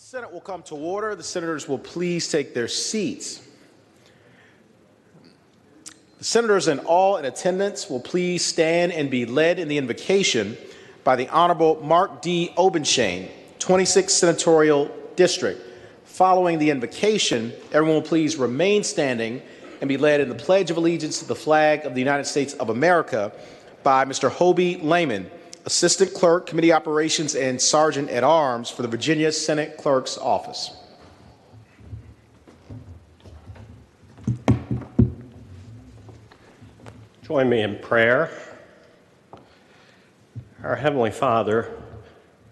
Senate will come to order. The senators will please take their seats. The senators and all in attendance will please stand and be led in the invocation by the Honorable Mark D. Obenshain, 26th Senatorial District. Following the invocation, everyone will please remain standing and be led in the Pledge of Allegiance to the flag of the United States of America by Mr. Hobie Lehman, Assistant Clerk, Committee Operations, and Sergeant at Arms for the Virginia Senate Clerk's Office. Join me in prayer. Our Heavenly Father,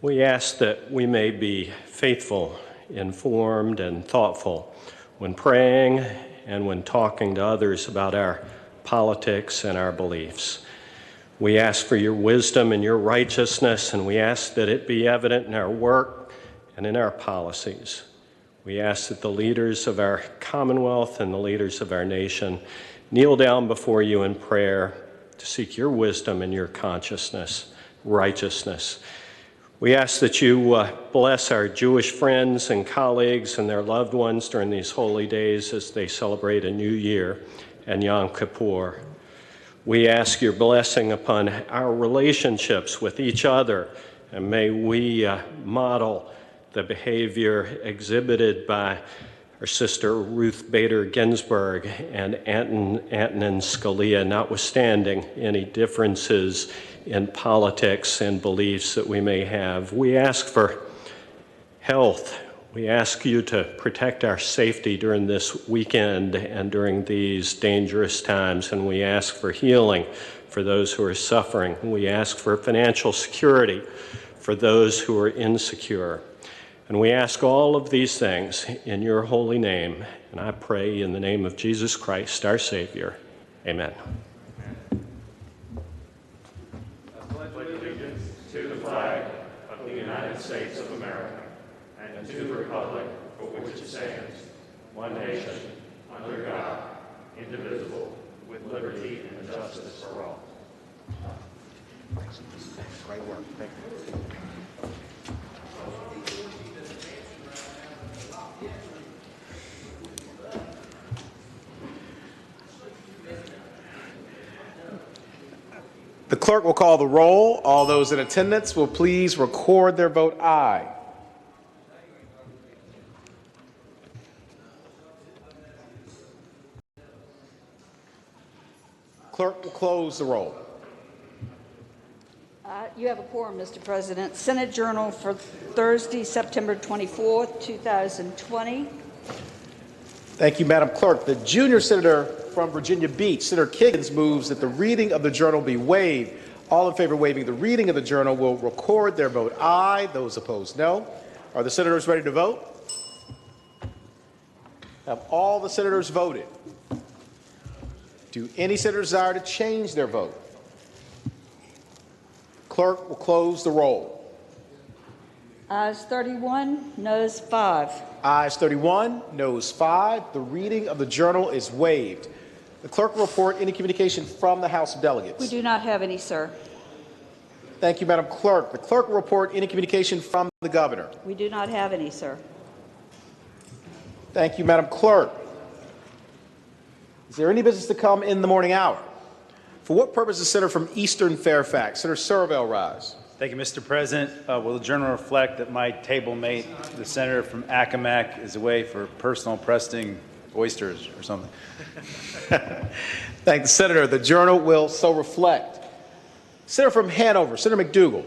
we ask that we may be faithful, informed, and thoughtful when praying and when talking to others about our politics and our beliefs. We ask for your wisdom and your righteousness, and we ask that it be evident in our work and in our policies. We ask that the leaders of our Commonwealth and the leaders of our nation kneel down before you in prayer to seek your wisdom and your consciousness, righteousness. We ask that you bless our Jewish friends and colleagues and their loved ones during these holy days as they celebrate a new year and Yom Kippur. We ask your blessing upon our relationships with each other, and may we model the behavior exhibited by our sister Ruth Bader Ginsburg and Antonin Scalia, notwithstanding any differences in politics and beliefs that we may have. We ask for health. We ask you to protect our safety during this weekend and during these dangerous times, and we ask for healing for those who are suffering. We ask for financial security for those who are insecure. And we ask all of these things in your holy name, and I pray in the name of Jesus Christ, our Savior. Amen. I pledge allegiance to the flag of the United States of America and to the republic for which it stands, one nation, under God, indivisible, with liberty and justice for all. Great work. Thank you. The clerk will call the roll. All those in attendance will please record their vote aye. Clerk will close the roll. You have a quorum, Mr. President. Senate Journal for Thursday, September 24th, 2020. Thank you, Madam Clerk. The junior senator from Virginia Beach, Senator Kiggins, moves that the reading of the journal be waived. All in favor of waiving the reading of the journal will record their vote aye. Those opposed, no. Are the senators ready to vote? Have all the senators voted? Do any senators desire to change their vote? Clerk will close the roll. Ayes 31, noes 5. Ayes 31, noes 5. The reading of the journal is waived. The clerk will report any communication from the House of Delegates. We do not have any, sir. Thank you, Madam Clerk. The clerk will report any communication from the governor. We do not have any, sir. Thank you, Madam Clerk. Is there any business to come in the morning hour? For what purpose is Senator from Eastern Fairfax? Senator Surville rise. Thank you, Mr. President. Will the journal reflect that my table mate, the senator from Accomack, is away for personal presting oysters or something? Thank the senator. The journal will so reflect. Senator from Hanover, Senator McDougall.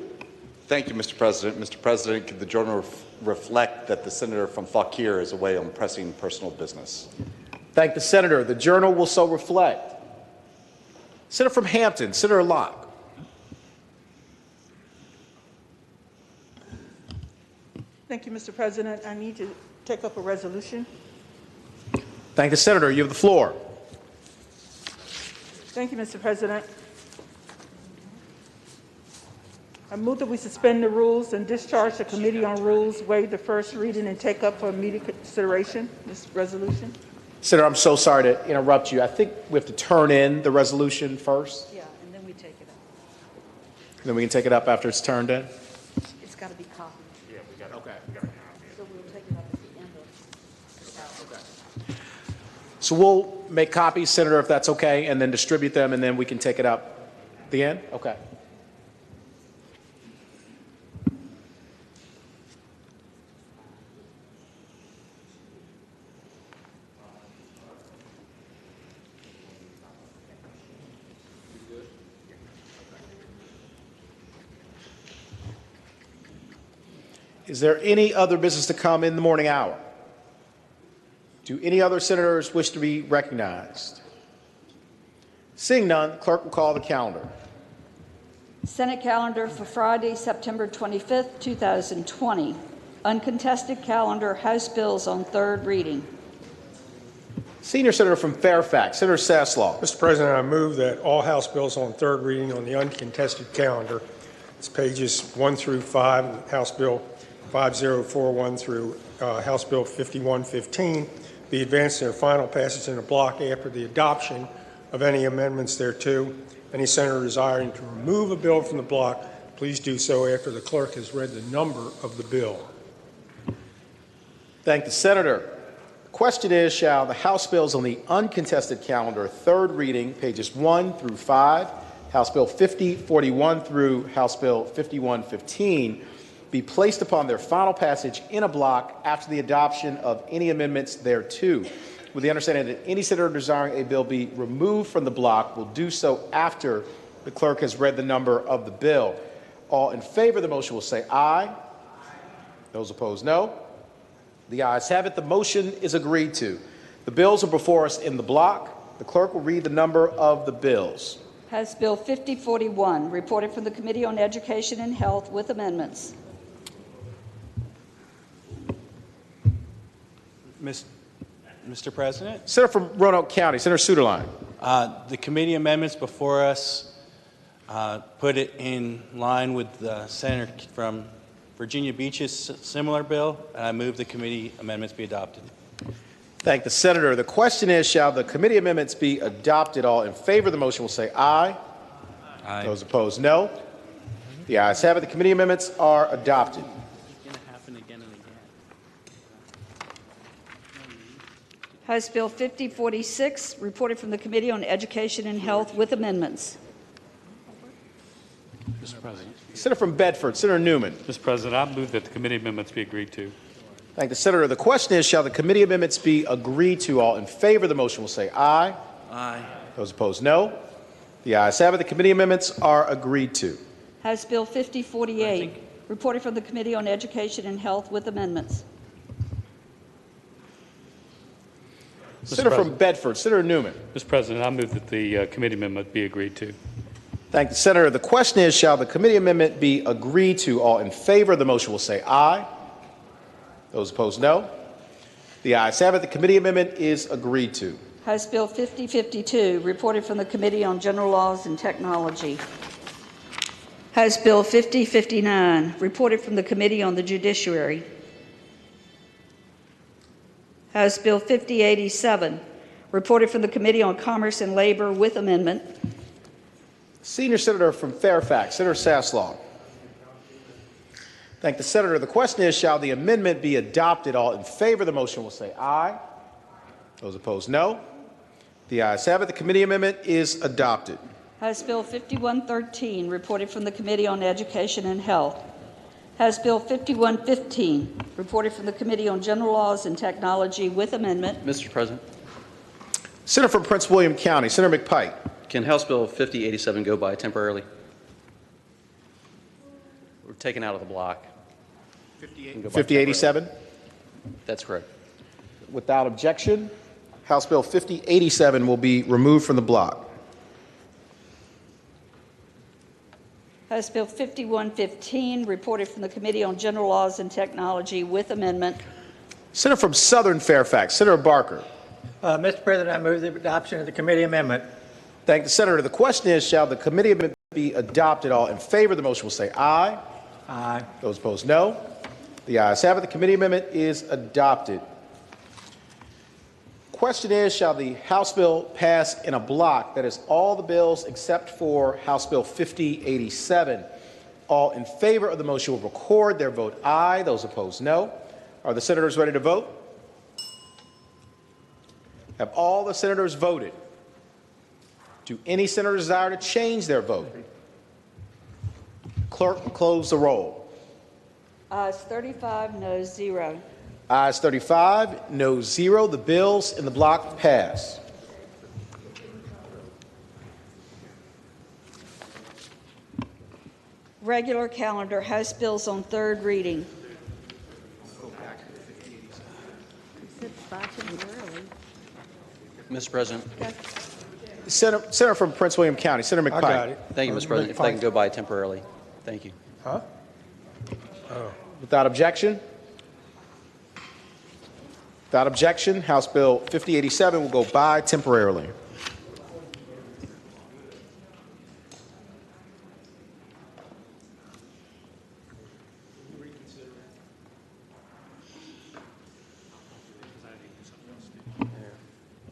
Thank you, Mr. President. Mr. President, could the journal reflect that the senator from Fauquier is away on pressing personal business? Thank the senator. The journal will so reflect. Senator from Hampton, Senator Locke. Thank you, Mr. President. I need to take up a resolution. Thank the senator. You have the floor. Thank you, Mr. President. I move that we suspend the rules and discharge the Committee on Rules, waive the first reading, and take up for immediate consideration this resolution. Senator, I'm so sorry to interrupt you. I think we have to turn in the resolution first. Yeah, and then we take it up. And then we can take it up after it's turned in. It's got to be copied. Yeah, we got Okay. So we'll take So we'll make copies, Senator, if that's okay, and then distribute them, and then we can take it up at the end? Okay. Is there any other business to come in the morning hour? Do any other senators wish to be recognized? Seeing none, the clerk will call the calendar. Senate calendar for Friday, September 25th, 2020. Uncontested calendar, House bills on third reading. Senior Senator from Fairfax, Senator Saslaw. Mr. President, I move that all House bills on third reading on the uncontested calendar, it's pages 1 through 5, House Bill 5041 through House Bill 5115, be advanced in their final passage in a block after the adoption of any amendments thereto. Any senator desiring to remove a bill from the block, please do so after the clerk has read the number of the bill. Thank the Senator. The question is, shall the House bills on the uncontested calendar, third reading, pages 1 through 5, House Bill 5041 through House Bill 5115, be placed upon their final passage in a block after the adoption of any amendments thereto, with the understanding that any senator desiring a bill be removed from the block will do so after the clerk has read the number of the bill. All in favor of the motion will say aye. Those opposed, no. The ayes have it. The motion is agreed to. The bills are before us in the block. The clerk will read the number of the bills. House Bill 5041, reported from the Committee on Education and Health with amendments. Mr. President, Senator from Roanoke County, Senator Suderline. the committee amendments before us put it in line with the Senator from Virginia Beach's similar bill, and I move the committee amendments be adopted. Thank the Senator. The question is, shall the committee amendments be adopted? All in favor of the motion will say aye. Aye. Those opposed, no. The ayes have it. The committee amendments are adopted. House Bill 5046, reported from the Committee on Education and Health with amendments. Mr. President. Senator from Bedford, Senator Newman. Mr. President, I move that the committee amendments be agreed to. Thank the Senator. The question is, shall the committee amendments be agreed to? All in favor of the motion will say aye. Aye. Those opposed, no. The ayes have it. The committee amendments are agreed to. House Bill 5048, reported from the Committee on Education and Health with amendments. Senator from Bedford, Senator Newman. Mr. President, I move that the committee amendment be agreed to. Thank the Senator. The question is, shall the committee amendment be agreed to? All in favor of the motion will say aye. Those opposed, no. The ayes have it. The committee amendment is agreed to. House Bill 5052, reported from the Committee on General Laws and Technology. House Bill 5059, reported from the Committee on the Judiciary. House Bill 5087, reported from the Committee on Commerce and Labor with amendment. Senior Senator from Fairfax, Senator Saslaw. Thank the Senator. The question is, shall the amendment be adopted? All in favor of the motion will say aye. Those opposed, no. The ayes have it. The committee amendment is adopted. House Bill 5113, reported from the Committee on Education and Health. House Bill 5115, reported from the Committee on General Laws and Technology with amendment. Mr. President, Senator from Prince William County, Senator McPike. can House Bill 5087 go by temporarily? We're taken out of the block. 5087. That's correct. Without objection, House Bill 5087 will be removed from the block. House Bill 5115, reported from the Committee on General Laws and Technology with amendment. Senator from Southern Fairfax, Senator Barker. Mr. President, I move the adoption of the committee amendment. Thank the Senator. The question is, shall the committee amendment be adopted? All in favor of the motion will say aye. Aye. Those opposed, no. The ayes have it. The committee amendment is adopted. Question is, shall the House bill pass in a block? That is all the bills except for House Bill 5087. All in favor of the motion will record their vote aye. Those opposed, no. Are the senators ready to vote? Have all the senators voted? Do any senators desire to change their vote? Clerk will close the roll. Ayes 35, noes 0. Ayes 35, no 0. The bills in the block pass. Regular calendar, House bills on third reading. Mr. President. Senator from Prince William County, Senator McPike. I got it. Thank you, Mr. President. If I can go by temporarily. Thank you. Huh? Without objection? Without objection, House Bill 5087 will go by temporarily.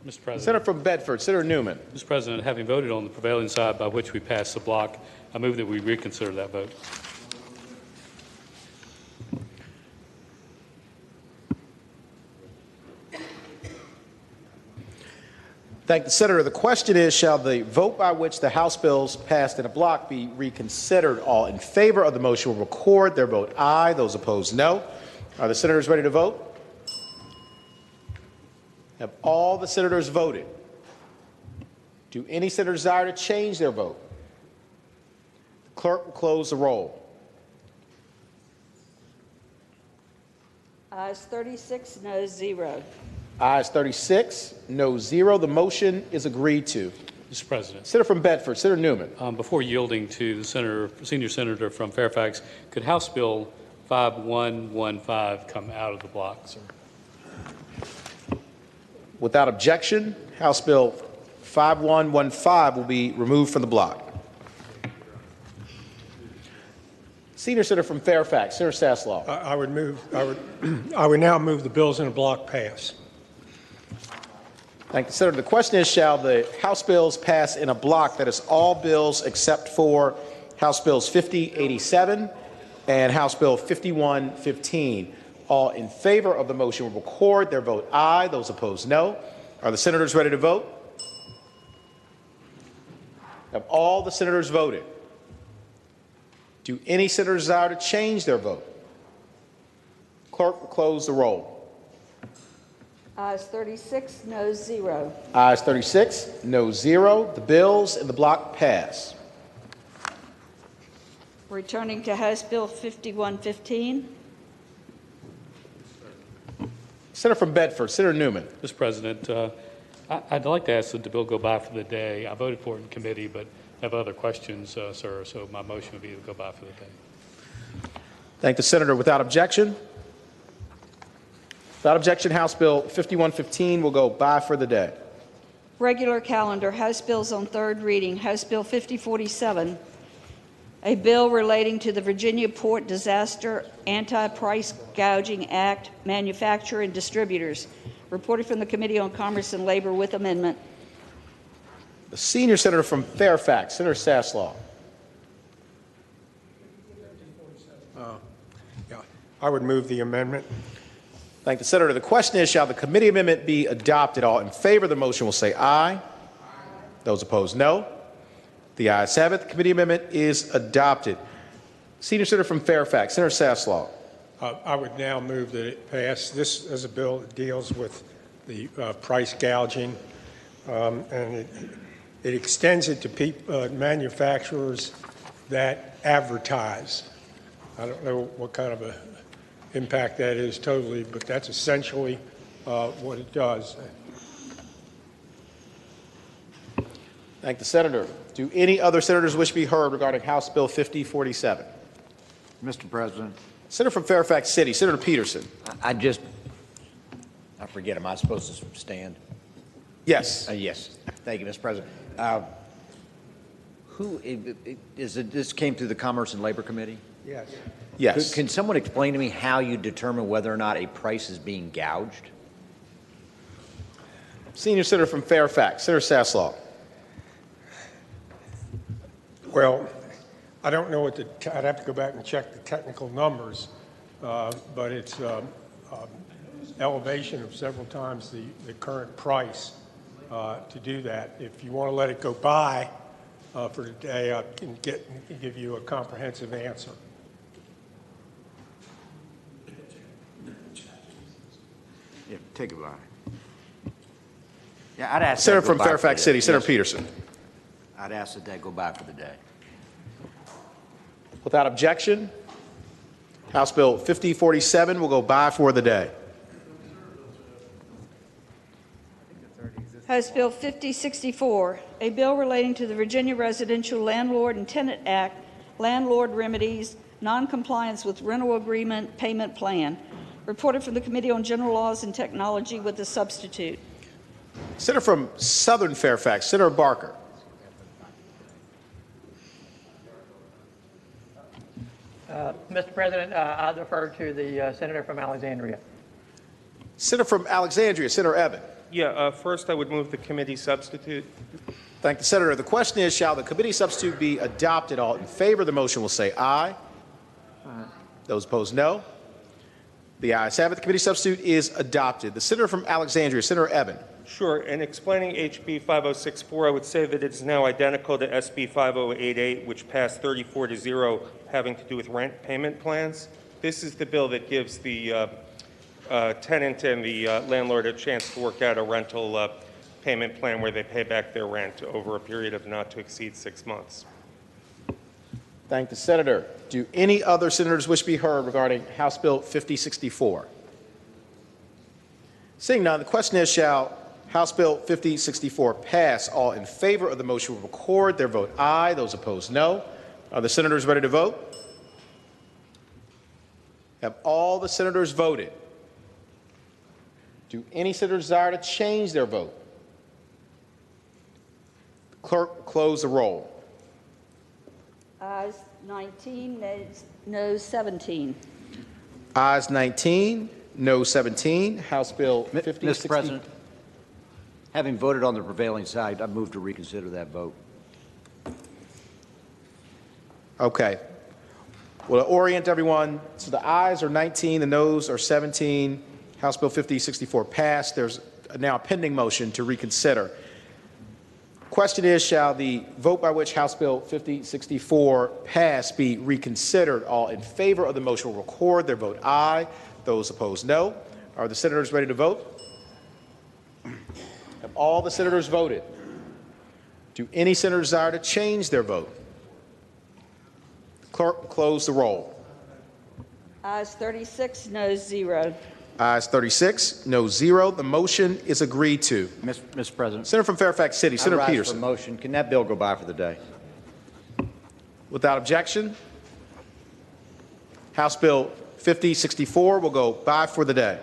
Mr. President. Senator from Bedford, Senator Newman. Mr. President, having voted on the prevailing side by which we passed the block, I move that we reconsider that vote. Thank the senator. The question is, shall the vote by which the House bills passed in a block be reconsidered? All in favor of the motion will record their vote aye. Those opposed, no. Are the senators ready to vote? Have all the senators voted? Do any senators desire to change their vote? The clerk will close the roll. Ayes 36, noes 0. Ayes 36, no 0. The motion is agreed to. Mr. President. Senator from Bedford, Senator Newman. Before yielding to the senior senator from Fairfax, could House Bill 5115 come out of the block, sir? Without objection, House Bill 5115 will be removed from the block. Senior Senator from Fairfax, Senator Saslaw. I would now move the bills in a block pass. Thank you, Senator. The question is, shall the House bills pass in a block? That is all bills except for House Bills 5087 and House Bill 5115. All in favor of the motion will record their vote aye. Those opposed, no. Are the senators ready to vote? Have all the senators voted? Do any senators desire to change their vote? Clerk will close the roll. Ayes 36, noes 0. Ayes 36, no 0. The bills in the block pass. Returning to House Bill 5115. Senator from Bedford, Senator Newman. Mr. President, I'd like to ask that the bill go by for the day. I voted for it in committee, but have other questions, sir, so my motion would be to go by for the day. Thank the senator. Without objection? Without objection, House Bill 5115 will go by for the day. Regular calendar, House bills on third reading. House Bill 5047, a bill relating to the Virginia Port Disaster Anti-Price Gouging Act, manufacturer and distributors. Reported from the Committee on Commerce and Labor with amendment. The senior senator from Fairfax, Senator Saslaw. I would move the amendment. Thank the senator. The question is, shall the committee amendment be adopted? All in favor of the motion will say aye. Those opposed, no. The ayes have it. The committee amendment is adopted. Senior senator from Fairfax, Senator Saslaw. I would now move that it pass. This is a bill that deals with the price gouging, and it extends it to manufacturers that advertise. I don't know what kind of a impact that is totally, but that's essentially what it does. Thank the senator. Do any other senators wish to be heard regarding House Bill 5047? Mr. President. Senator from Fairfax City, Senator Peterson. I forget, am I supposed to stand? Yes. Yes. Thank you, Mr. President. This came through the Commerce and Labor Committee? Yes. Yes. Can someone explain to me how you determine whether or not a price is being gouged? Senior senator from Fairfax, Senator Saslaw. Well, I don't know what I'd have to go back and check the technical numbers, but it's elevation of several times the current price to do that. If you want to let it go by for today, I can give you a comprehensive answer. Yeah, take it by. Yeah, I'd ask Senator that go from by Fairfax for City, the- Senator yes. Peterson. I'd ask that that go by for the day. Without objection, House Bill 5047 will go by for the day. House Bill 5064, a bill relating to the Virginia Residential Landlord and Tenant Act, landlord remedies, noncompliance with rental agreement payment plan. Reported from the Committee on General Laws and Technology with a substitute. Senator from Southern Fairfax, Senator Barker. Mr. President, I defer to the senator from Alexandria. Senator from Alexandria, Senator Evan. Yeah, first I would move the committee substitute. Thank the Senator. The question is, shall the committee substitute be adopted? All in favor of the motion will say aye. Aye. Those opposed, no. The ayes have it. The committee substitute is adopted. The Senator from Alexandria, Senator Evan. Sure. In explaining HB 5064, I would say that it's now identical to SB 5088, which passed 34-0, having to do with rent payment plans. This is the bill that gives the tenant and the landlord a chance to work out a rental payment plan where they pay back their rent over a period of not to exceed 6 months. Thank the Senator. Do any other senators wish to be heard regarding House Bill 5064? Seeing none, the question is, shall House Bill 5064 pass? All in favor of the motion will record their vote aye. Those opposed, no. Are the senators ready to vote? Have all the senators voted? Do any senators desire to change their vote? Clerk, close the roll. Ayes 19, noes 17. Ayes 19, no 17. House Bill 5060. Mr. President, having voted on the prevailing side, I move to reconsider that vote. Okay. Well, to orient everyone, so the ayes are 19, the noes are 17. House Bill 5064 passed. There's now a pending motion to reconsider. Question is, shall the vote by which House Bill 5064 pass be reconsidered? All in favor of the motion will record their vote aye. Those opposed, no. Are the senators ready to vote? Have all the senators voted? Do any senators desire to change their vote? Clerk, close the roll. Ayes 36, noes 0. Ayes 36, no 0. The motion is agreed to. Mr. President. Senator from Fairfax City, Senator I rise Peterson. for motion. Can that bill go by for the day? Without objection, House Bill 5064 will go by for the day.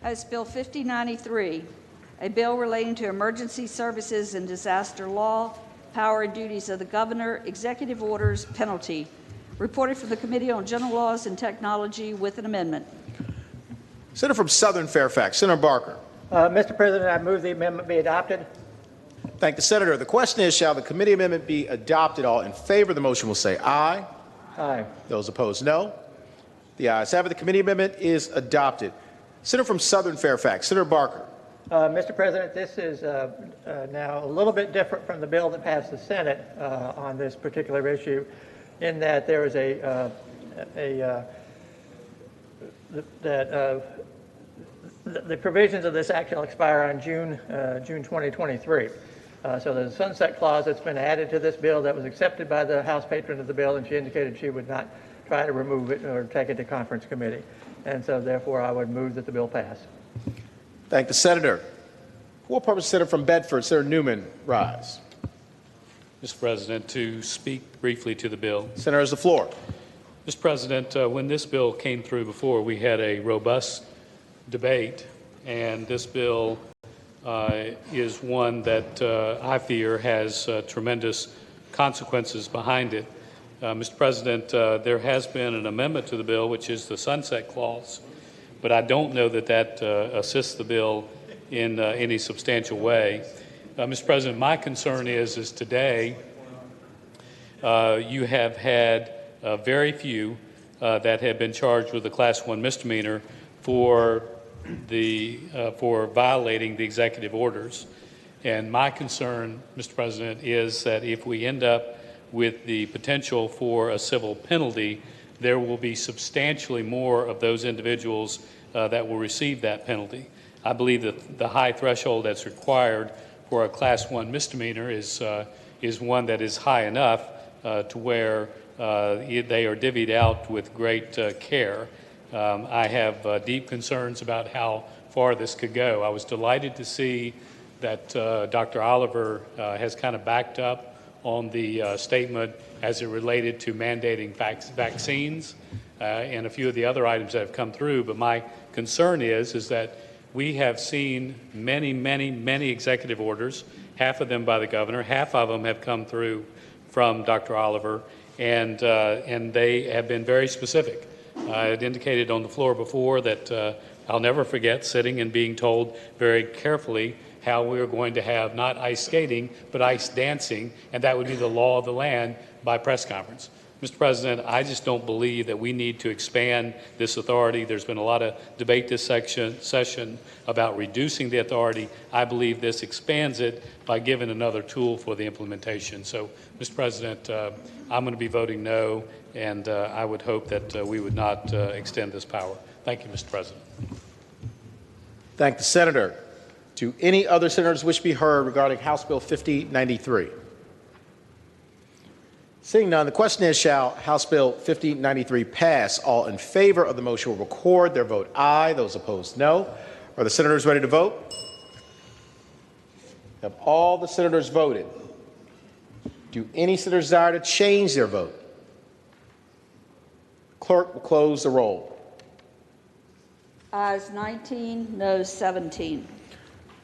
House Bill 5093, a bill relating to emergency services and disaster law, power and duties of the governor, executive orders, penalty. Reported from the Committee on General Laws and Technology with an amendment. Senator from Southern Fairfax, Senator Barker. Mr. President, I move the amendment be adopted. Thank the Senator. The question is, shall the committee amendment be adopted? All in favor of the motion will say aye. Aye. Those opposed, no. The ayes have it. The committee amendment is adopted. Senator from Southern Fairfax, Senator Barker. Mr. President, this is now a little bit different from the bill that passed the Senate on this particular issue, in that there is the provisions of this act shall expire on June 2023. So there's a sunset clause that's been added to this bill that was accepted by the House patron of the bill, and she indicated she would not try to remove it or take it to conference committee. And so therefore I would move that the bill pass. Thank the Senator. For what purpose, Senator from Bedford, Senator Newman, rise. Mr. President, to speak briefly to the bill. Senator has the floor. Mr. President, when this bill came through before, we had a robust debate, and this bill is one that I fear has tremendous consequences behind it. Mr. President, there has been an amendment to the bill, which is the sunset clause, but I don't know that that assists the bill in any substantial way. Mr. President, my concern is today you have had very few that have been charged with a Class 1 misdemeanor for violating the executive orders. And my concern, Mr. President, is that if we end up with the potential for a civil penalty, there will be substantially more of those individuals that will receive that penalty. I believe that the high threshold that's required for a Class 1 misdemeanor is one that is high enough to where they are divvied out with great care. I have deep concerns about how far this could go. I was delighted to see that Dr. Oliver has kind of backed up on the statement as it related to mandating vaccines and a few of the other items that have come through. But my concern is that we have seen many executive orders, half of them by the governor, half of them have come through from Dr. Oliver, and they have been very specific. I had indicated on the floor before that I'll never forget sitting and being told very carefully how we were going to have not ice skating, but ice dancing, and that would be the law of the land by press conference. Mr. President, I just don't believe that we need to expand this authority. There's been a lot of debate this session about reducing the authority. I believe this expands it by giving another tool for the implementation. So, Mr. President, I'm going to be voting no, and I would hope that we would not extend this power. Thank you, Mr. President. Thank the Senator. Do any other senators wish to be heard regarding House Bill 5093? Seeing none, the question is, shall House Bill 5093 pass? All in favor of the motion will record their vote aye. Those opposed, no. Are the senators ready to vote? Have all the senators voted? Do any senators desire to change their vote? Clerk will close the roll. Ayes 19, noes 17.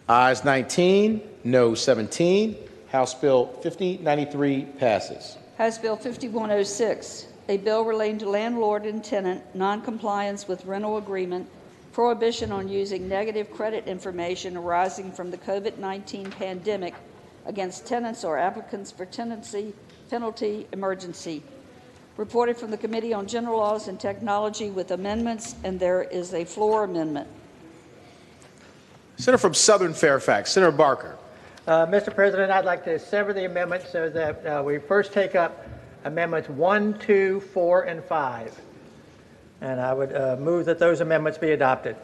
Ayes 19, no 17. House Bill 5093 passes. House Bill 5106, a bill relating to landlord and tenant noncompliance with rental agreement, prohibition on using negative credit information arising from the COVID-19 pandemic against tenants or applicants for tenancy penalty emergency. Reported from the Committee on General Laws and Technology with amendments, and there is a floor amendment. Senator from Southern Fairfax, Senator Barker. Mr. President, I'd like to sever the amendment so that we first take up amendments 1, 2, 4, and 5. And I would move that those amendments be adopted.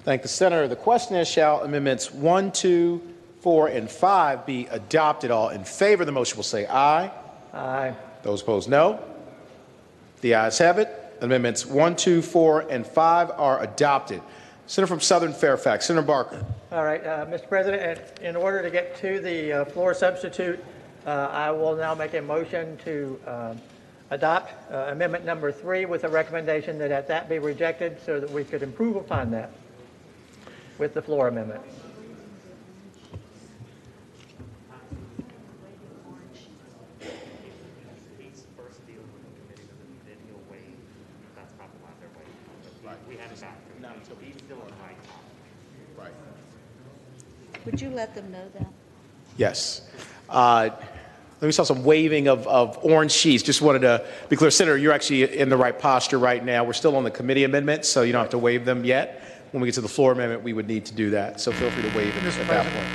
Thank the Senator. The question is, shall amendments 1, 2, 4, and 5 be adopted? All in favor of the motion will say aye. Aye. Those opposed, no. The ayes have it. Amendments 1, 2, 4, and 5 are adopted. Senator from Southern Fairfax, Senator Barker. All right, Mr. President, in order to get to the floor substitute, I will now make a motion to adopt amendment number 3 with a recommendation that that be rejected so that we could improve upon that with the floor amendment. Would you let them know that? Yes. We saw some waving of orange sheets. Just wanted to be clear, Senator, you're actually in the right posture right now. We're still on the committee amendments, so you don't have to wave them yet. When we get to the floor amendment, we would need to do that. So feel free to wave it at that point.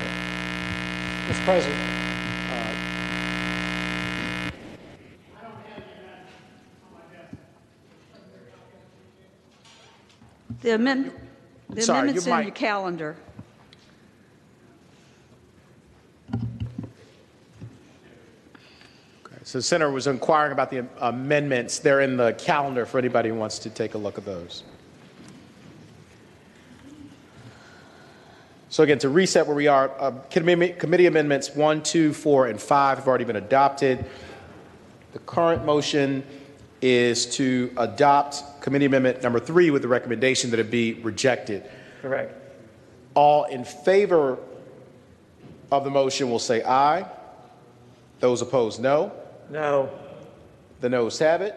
Mr. President. The amendment's in your calendar. So the Senator was inquiring about the amendments. They're in the calendar for anybody who wants to take a look at those. So again, to reset where we are, committee amendments 1, 2, 4, and 5 have already been adopted. The current motion is to adopt committee amendment number 3 with the recommendation that it be rejected. Correct. All in favor of the motion will say aye. Those opposed, no. No. The noes have it.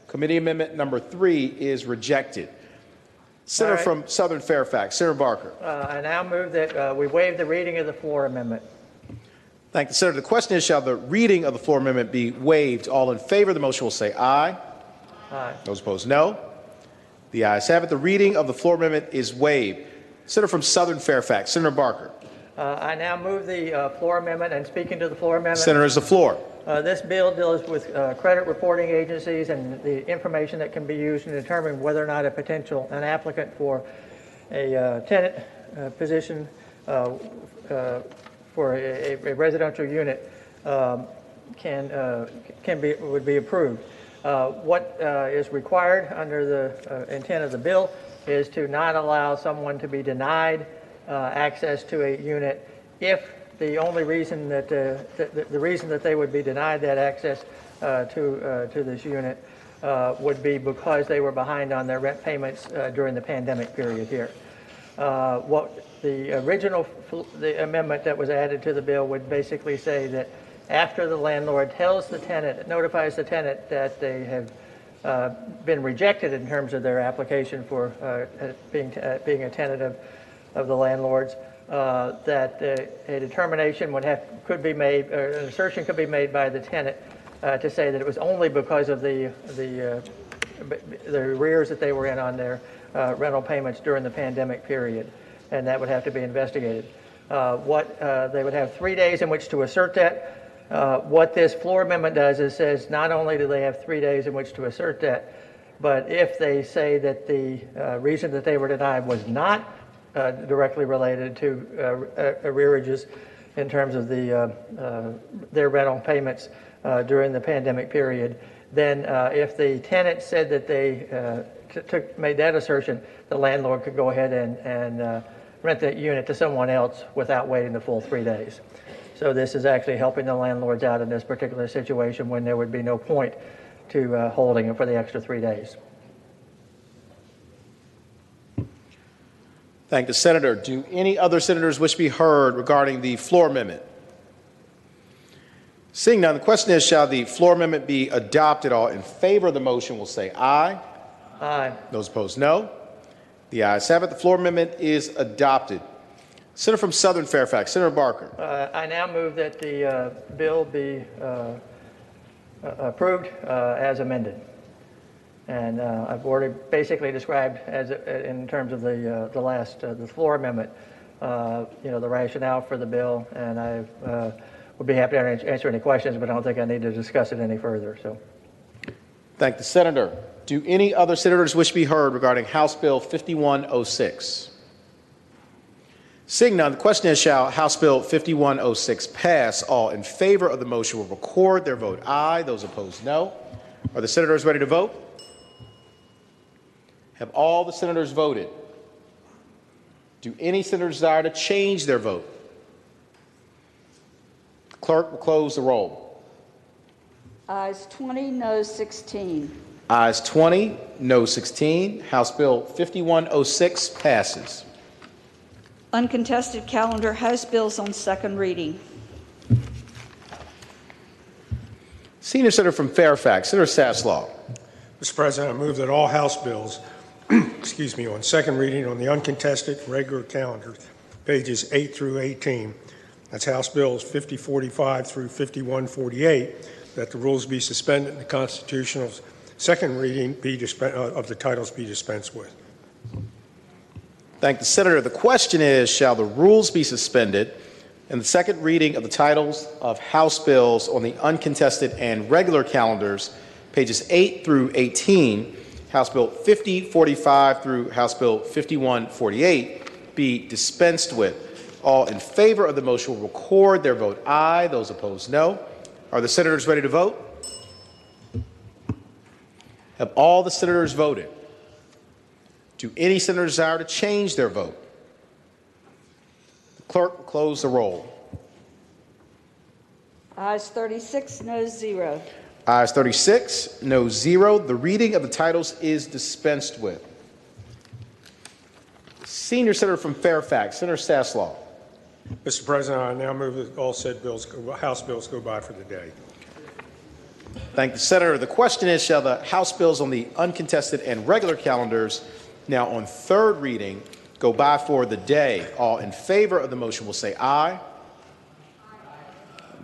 Committee amendment number 3 is rejected. Senator from Southern Fairfax, Senator Barker. I now move that we waive the reading of the floor amendment. Thank you, Senator. The question is, shall the reading of the floor amendment be waived? All in favor of the motion will say aye. Aye. Those opposed, no. The ayes have it. The reading of the floor amendment is waived. Senator from Southern Fairfax, Senator Barker. I now move the floor amendment, and speaking to the floor amendment. Senator has the floor. This bill deals with credit reporting agencies and the information that can be used to determine whether or not an applicant for a tenant position for a residential unit would be approved. What is required under the intent of the bill is to not allow someone to be denied access to a unit if the only reason that the reason that they would be denied that access to this unit would be because they were behind on their rent payments during the pandemic period here. What the original the amendment that was added to the bill would basically say that after the landlord tells the tenant, notifies the tenant that they have been rejected in terms of their application for being a tenant of the landlord's, that a determination could be made, or an assertion could be made by the tenant to say that it was only because of the arrears that they were in on their rental payments during the pandemic period, and that would have to be investigated. They would have 3 days in which to assert that. What this floor amendment does is says not only do they have 3 days in which to assert that, but if they say that the reason that they were denied was not directly related to arrearages in terms of their rental payments during the pandemic period, then if the tenant said that they made that assertion, the landlord could go ahead and rent that unit to someone else without waiting the full 3 days. So this is actually helping the landlords out in this particular situation when there would be no point to holding it for the extra 3 days. Thank the senator. Do any other senators wish to be heard regarding the floor amendment? Seeing none, the question is, shall the floor amendment be adopted? All in favor of the motion will say aye. Aye. Those opposed, no. The ayes have it. The floor amendment is adopted. Senator from Southern Fairfax, Senator Barker. I now move that the bill be approved as amended. And I've already basically described in terms of the floor amendment, the rationale for the bill, and I would be happy to answer any questions, but I don't think I need to discuss it any further. So, thank the senator. Do any other senators wish to be heard regarding House Bill 5106? Seeing none, the question is, shall House Bill 5106 pass? All in favor of the motion will record their vote aye. Those opposed, no. Are the senators ready to vote? Have all the senators voted? Do any senators desire to change their vote? The clerk will close the roll. Ayes 20, noes 16. Ayes 20, noes 16. House Bill 5106 passes. Uncontested calendar, House bills on second reading. Senior Senator from Fairfax, Senator Saslaw. Mr. President, I move that all House bills, on second reading on the uncontested regular calendar, pages 8 through 18, that's House Bills 5045 through 5148, that the rules be suspended and the constitutional second reading of the titles be dispensed with. Thank the senator. The question is, shall the rules be suspended and the second reading of the titles of House bills on the uncontested and regular calendars, pages 8 through 18, House Bill 5045 through House Bill 5148, be dispensed with? All in favor of the motion will record their vote aye. Those opposed, no. Are the senators ready to vote? Have all the senators voted? Do any senators desire to change their vote? The clerk will close the roll. Ayes 36, noes 0. Ayes 36, no 0. The reading of the titles is dispensed with. Senior Senator from Fairfax, Senator Saslaw. Mr. President, I now move that all said House bills go by for the day. Thank the senator. The question is, shall the House bills on the uncontested and regular calendars now on third reading go by for the day? All in favor of the motion will say aye.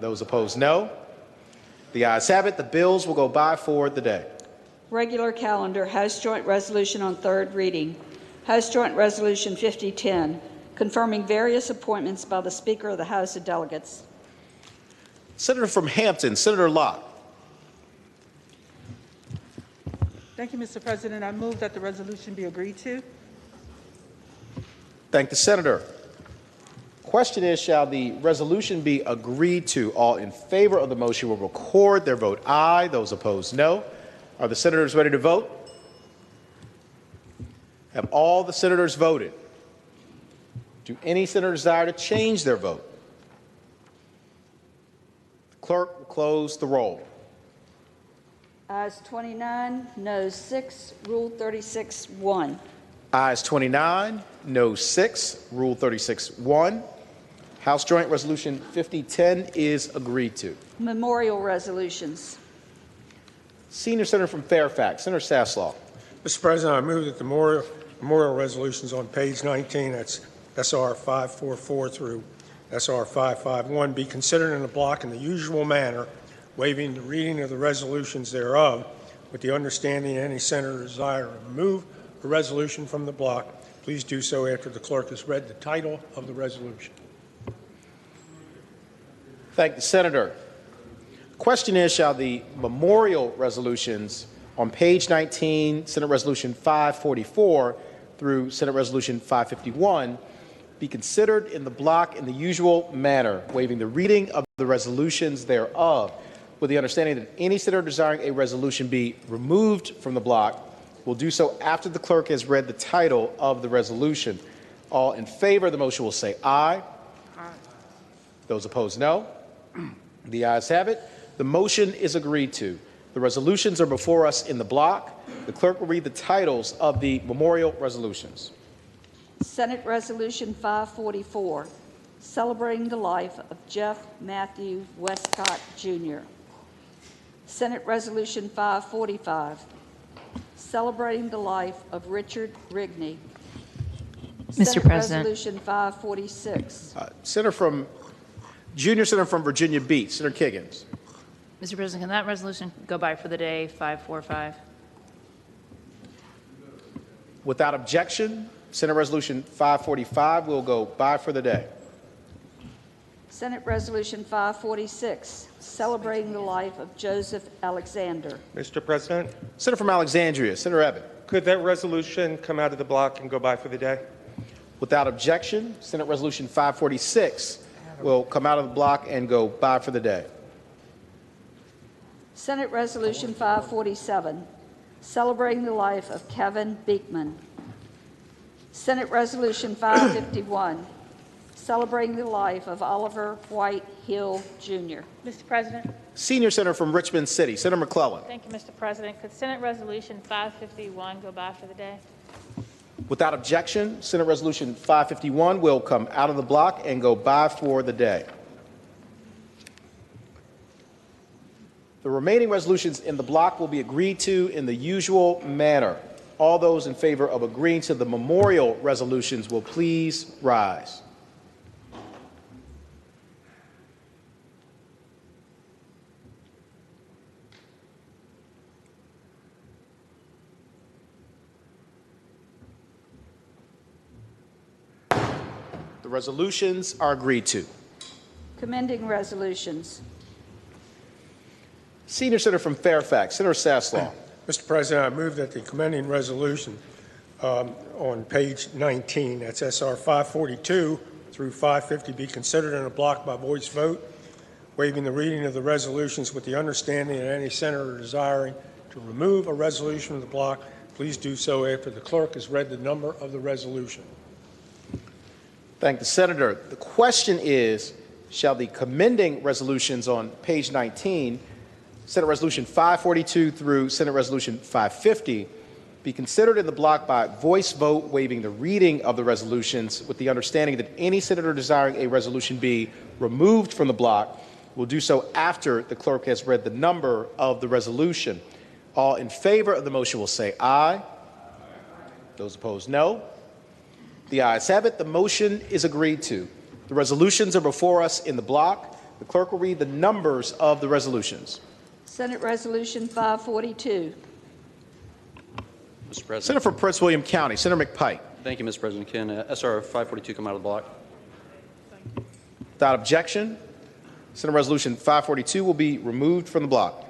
Those opposed, no. The ayes have it. The bills will go by for the day. Regular calendar, House Joint Resolution on third reading. House Joint Resolution 5010, confirming various appointments by the Speaker of the House of Delegates. Senator from Hampton, Senator Locke. Thank you, Mr. President. I move that the resolution be agreed to. Thank the senator. Question is, shall the resolution be agreed to? All in favor of the motion will record their vote aye. Those opposed, no. Are the senators ready to vote? Have all the senators voted? Do any senators desire to change their vote? The clerk will close the roll. Ayes 29, noes 6, Rule 36-1. Ayes 29, no 6, Rule 36-1. House Joint Resolution 5010 is agreed to. Memorial resolutions. Senior Senator from Fairfax, Senator Sasslaw. Mr. President, I move that the memorial resolutions on page 19, that's SR 544 through SR 551, be considered in a block in the usual manner, waiving the reading of the resolutions thereof, with the understanding any senator desire to remove a resolution from the block, please do so after the clerk has read the title of the resolution. Thank the senator. Question is, shall the memorial resolutions on page 19, Senate Resolution 544 through Senate Resolution 551, be considered in the block in the usual manner, waiving the reading of the resolutions thereof, with the understanding that any senator desiring a resolution be removed from the block will do so after the clerk has read the title of the resolution. All in favor of the motion will say aye. Aye. Those opposed, no. The ayes have it. The motion is agreed to. The resolutions are before us in the block. The clerk will read the titles of the memorial resolutions. Senate Resolution 544, celebrating the life of Jeff Matthew Westcott, Jr. Senate Resolution 545, celebrating the life of Richard Rigney. Mr. President. Resolution 546. Junior Senator from Virginia Beach, Senator Kiggins. Mr. President, can that resolution go by for the day, 545? Without objection, Senate Resolution 545 will go by for the day. Senate Resolution 546, celebrating the life of Joseph Alexander. Mr. President, Senator from Alexandria, Senator Evan. could that resolution come out of the block and go by for the day? Without objection, Senate Resolution 546 will come out of the block and go by for the day. Senate Resolution 547, celebrating the life of Kevin Beekman. Senate Resolution 551, celebrating the life of Oliver White Hill, Jr. Mr. President. Senior Senator from Richmond City, Senator McClellan. Thank you, Mr. President. Could Senate Resolution 551 go by for the day? Without objection, Senate Resolution 551 will come out of the block and go by for the day. The remaining resolutions in the block will be agreed to in the usual manner. All those in favor of agreeing to the memorial resolutions will please rise. The resolutions are agreed to. Commending resolutions. Senior Senator from Fairfax, Senator Sasslaw. Mr. President, I move that the commending resolution on page 19, that's SR 542 through 550, be considered in a block by voice vote, waiving the reading of the resolutions with the understanding that any senator desiring to remove a resolution from the block, please do so after the clerk has read the number of the resolution. Thank the senator. The question is, shall the commending resolutions on page 19, Senate Resolution 542 through Senate Resolution 550, be considered in the block by voice vote, waiving the reading of the resolutions with the understanding that any senator desiring a resolution be removed from the block will do so after the clerk has read the number of the resolution. All in favor of the motion will say aye. Those opposed, no. The ayes have it. The motion is agreed to. The resolutions are before us in the block. The clerk will read the numbers of the resolutions. Senate Resolution 542, Mr. President. Senator from Prince William County, Senator McPike. Thank you, Mr. President. Can SR 542 come out of the block? Without objection, Senate Resolution 542 will be removed from the block.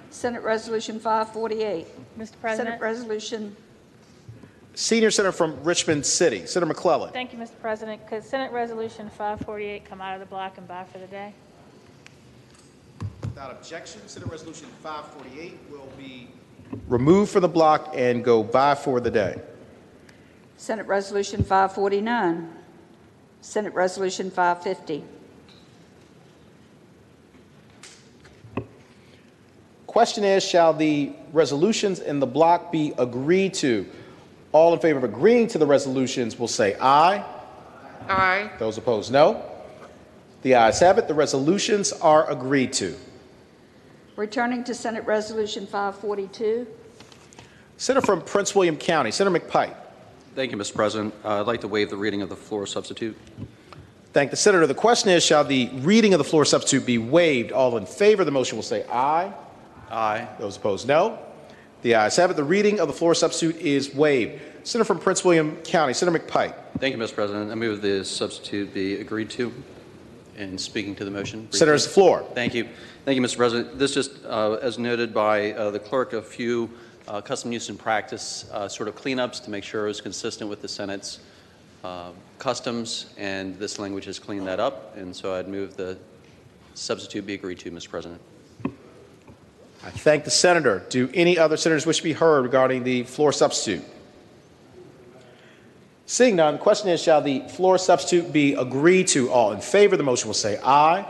Senate Resolution 548. Mr. President. Senate Resolution. Senior Senator from Richmond City, Senator McClellan. Thank you, Mr. President. Could Senate Resolution 548 come out of the block and bye for the day? Without objection, Senate Resolution 548 will be removed from the block and go by for the day. Senate Resolution 549. Senate Resolution 550. Question is, shall the resolutions in the block be agreed to? All in favor of agreeing to the resolutions will say aye. Aye. Those opposed, no. The ayes have it. The resolutions are agreed to. Returning to Senate Resolution 542. Senator from Prince William County, Senator McPike. Thank you, Mr. President. I'd like to waive the reading of the floor substitute. Thank the Senator. The question is, shall the reading of the floor substitute be waived? All in favor of the motion will say aye. Aye. Those opposed, no. The ayes have it. The reading of the floor substitute is waived. Senator from Prince William County, Senator McPike. Thank you, Mr. President. I move the substitute be agreed to. And speaking to the motion. Senator, has the floor. Thank you. Thank you, Mr. President. This just, as noted by the clerk, a few custom use and practice sort of cleanups to make sure it was consistent with the Senate's customs, and this language has cleaned that up. And so I'd move the substitute be agreed to, Mr. President. I thank the Senator. Do any other senators wish to be heard regarding the floor substitute? Seeing none, the question is, shall the floor substitute be agreed to? All in favor of the motion will say aye. Aye.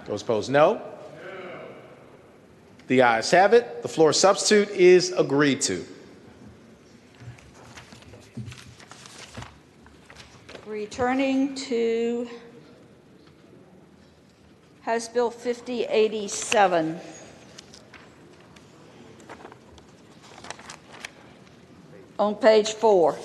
Those opposed, no. The ayes have it. The floor substitute is agreed to. Returning to House Bill 5087. On page 4.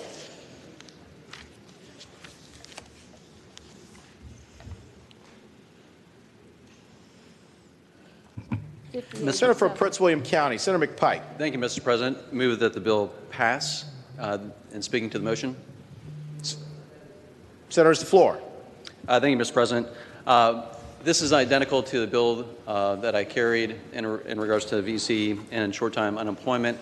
Senator from Prince William County, Senator McPike. Thank you, Mr. President. Move that the bill pass. And speaking to the motion. Senator, has the floor. Thank you, Mr. President. This is identical to the bill that I carried in regards to VC and short-time unemployment.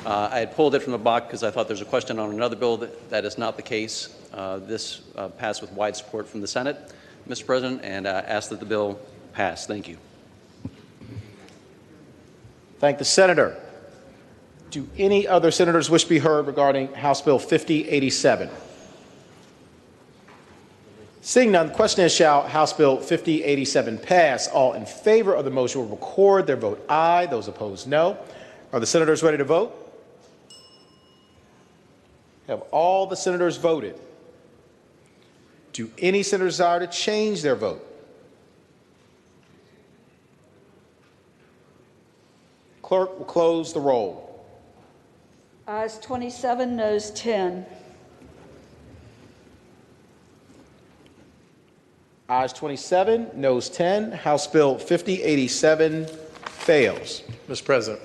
I had pulled it from the block because I thought there's a question on another bill that is not the case. This passed with wide support from the Senate, Mr. President, and ask that the bill pass. Thank you. Thank the Senator. Do any other senators wish to be heard regarding House Bill 5087? Seeing none, the question is, shall House Bill 5087 pass? All in favor of the motion will record their vote aye. Those opposed, no. Are the senators ready to vote? Have all the senators voted? Do any senators desire to change their vote? Clerk will close the roll. Ayes 27, noes 10. Ayes 27, noes 10. House Bill 5087 fails. Mr. President.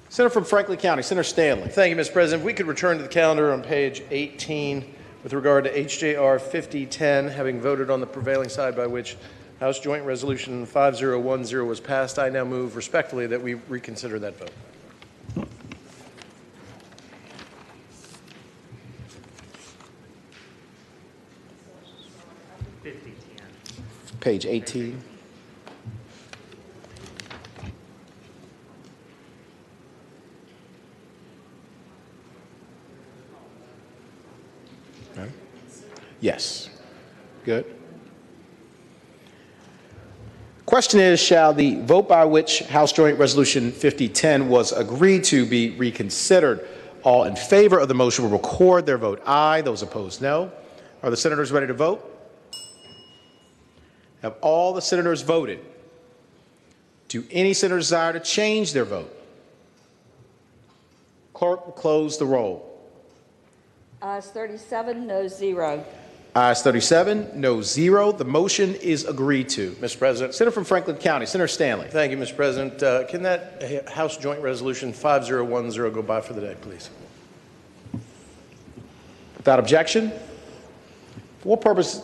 Senator from Franklin County, Senator Stanley. Thank you, Mr. President. If we could return to the calendar on page 18 with regard to HJR 5010, having voted on the prevailing side by which House Joint Resolution 5010 was passed, I now move respectfully that we reconsider that vote. Page 18. Okay. Yes. Good. Question is, shall the vote by which House Joint Resolution 5010 was agreed to be reconsidered? All in favor of the motion will record their vote aye. Those opposed, no. Are the senators ready to vote? Have all the senators voted? Do any senators desire to change their vote? Clerk will close the roll. Ayes 37, noes 0. Ayes 37, no 0. The motion is agreed to. Mr. President. Senator from Franklin County, Senator Stanley. Thank you, Mr. President. Can that House Joint Resolution 5010 go by for the day, please? Without objection. For what purpose?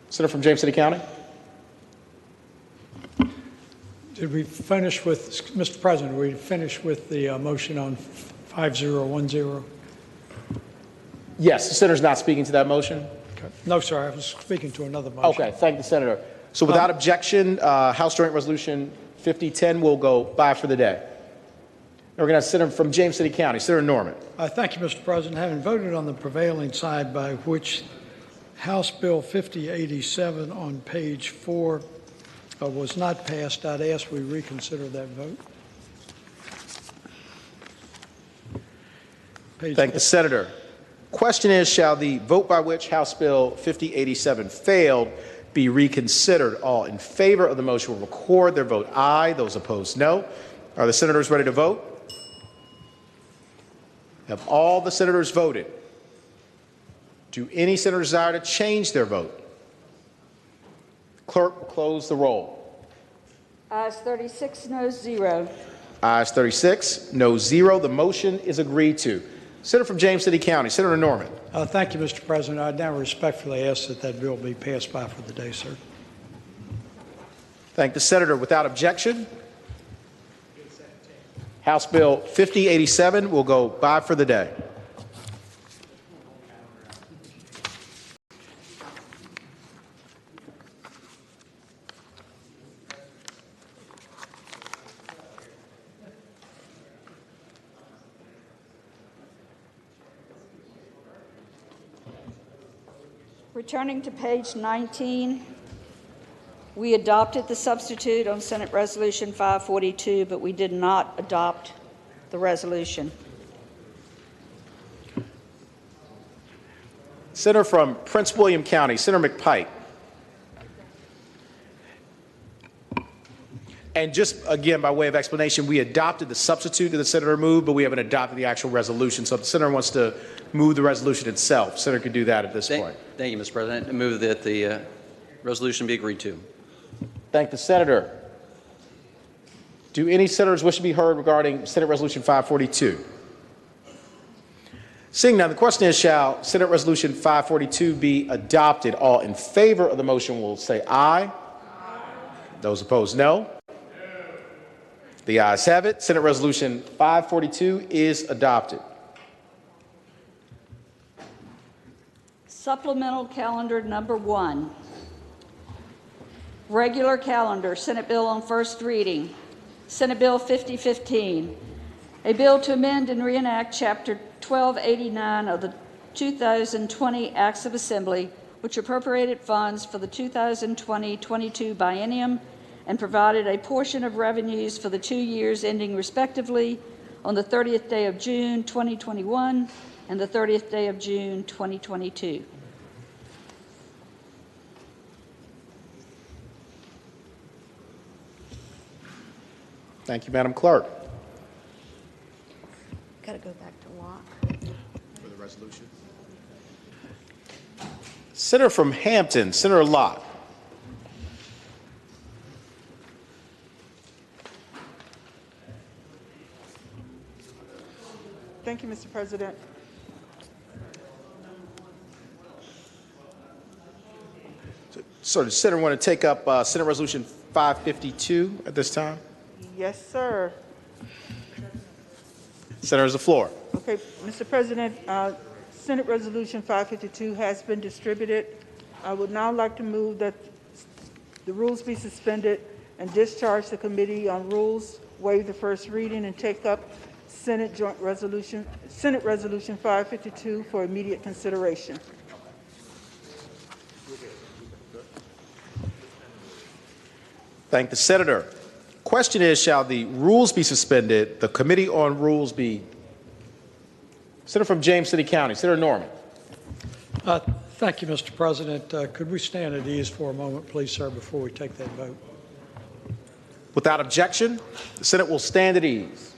Senator from James City County. Did we finish with, Mr. President, we finished with the motion on 5010? Yes, the senator's not speaking to that motion. Okay. No, sir, I was speaking to another motion. Okay, thank the senator. So without objection, House Joint Resolution 5010 will go by for the day. We're going to have Senator from James City County, Senator Norman. Thank you, Mr. President. Having voted on the prevailing side by which House Bill 5087 on page 4 was not passed, I'd ask we reconsider that vote. Thank the senator. Question is, shall the vote by which House Bill 5087 failed be reconsidered? All in favor of the motion will record their vote aye. Those opposed, no. Are the senators ready to vote? Have all the senators voted? Do any senators desire to change their vote? Clerk will close the roll. Ayes 36, no 0. Ayes 36, no 0. The motion is agreed to. Senator from James City County, Senator Norman. Thank you, Mr. President. I now respectfully ask that that bill be passed by for the day, sir. Thank the senator. Without objection, House Bill 5087 will go by for the day. Returning to page 19, we adopted the substitute on Senate Resolution 542, but we did not adopt the resolution. Senator from Prince William County, Senator McPike. And just again, by way of explanation, we adopted the substitute that the senator moved, but we haven't adopted the actual resolution. So if the senator wants to move the resolution itself, the senator could do that at this point. Thank you, Mr. President. I move that the resolution be agreed to. Thank the senator. Do any senators wish to be heard regarding Senate Resolution 542? Seeing none, the question is, shall Senate Resolution 542 be adopted? All in favor of the motion will say aye. Aye. Those opposed, no. The ayes have it. Senate Resolution 542 is adopted. Supplemental calendar number 1. Regular calendar, Senate bill on first reading. Senate Bill 5015, a bill to amend and reenact Chapter 1289 of the 2020 Acts of Assembly, which appropriated funds for the 2020-22 biennium and provided a portion of revenues for the 2 years ending respectively on the 30th day of June 2021 and the 30th day of June 2022. Thank you, Madam Clerk. Got to go back to Locke. For the resolution. Senator from Hampton, Senator Locke. Thank you, Mr. President. So does the senator want to take up Senate Resolution 552 at this time? Yes, sir. Senator has the floor. Okay, Mr. President, Senate Resolution 552 has been distributed. I would now like to move that the rules be suspended and discharge the Committee on Rules, waive the first reading, and take up Senate Resolution 552 for immediate consideration. Thank the senator. Question is, shall the rules be suspended? The Committee on Rules be. Senator from James City County, Senator Norman. Thank you, Mr. President. Could we stand at ease for a moment, please, sir, before we take that vote? Without objection, the Senate will stand at ease.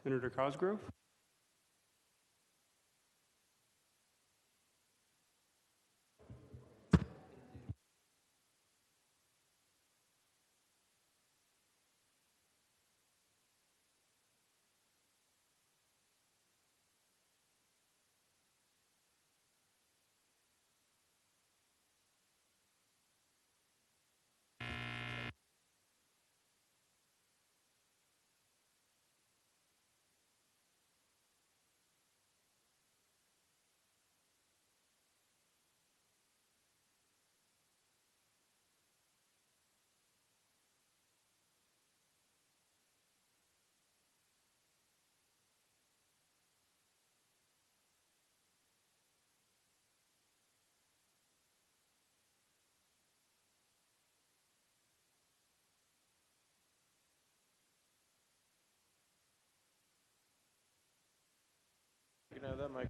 Senator Cosgrove. You can have that mic.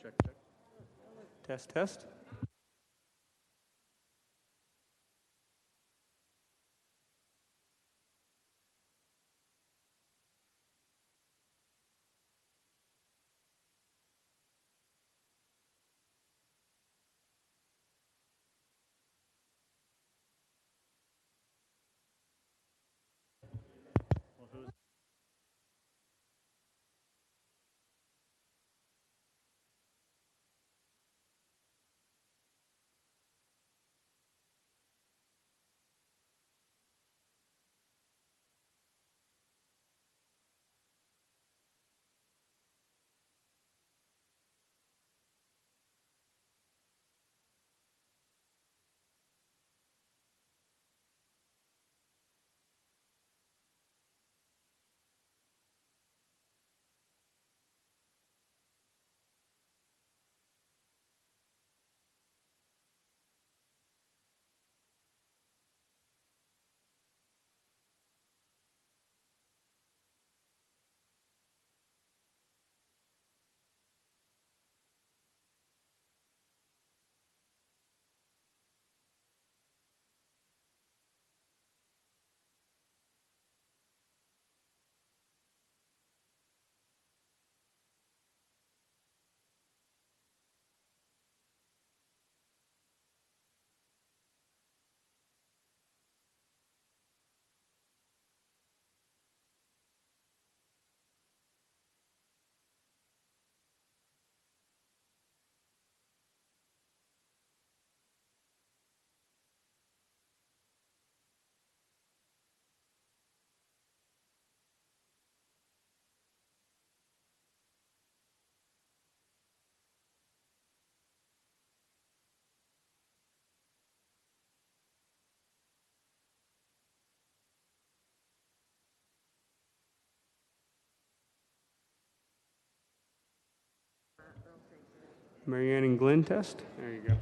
Check, check. Test, test. Mary Ann and Glenn test. There you go.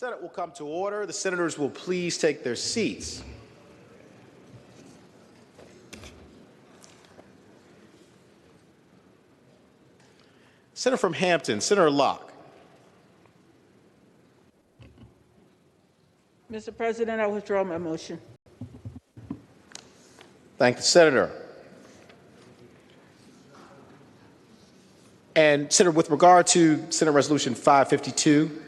Senate will come to order. The senators will please take their seats. Senator from Hampton, Senator Locke. Mr. President, I withdraw my motion. Thank the senator. And Senator, with regard to Senate Resolution 552,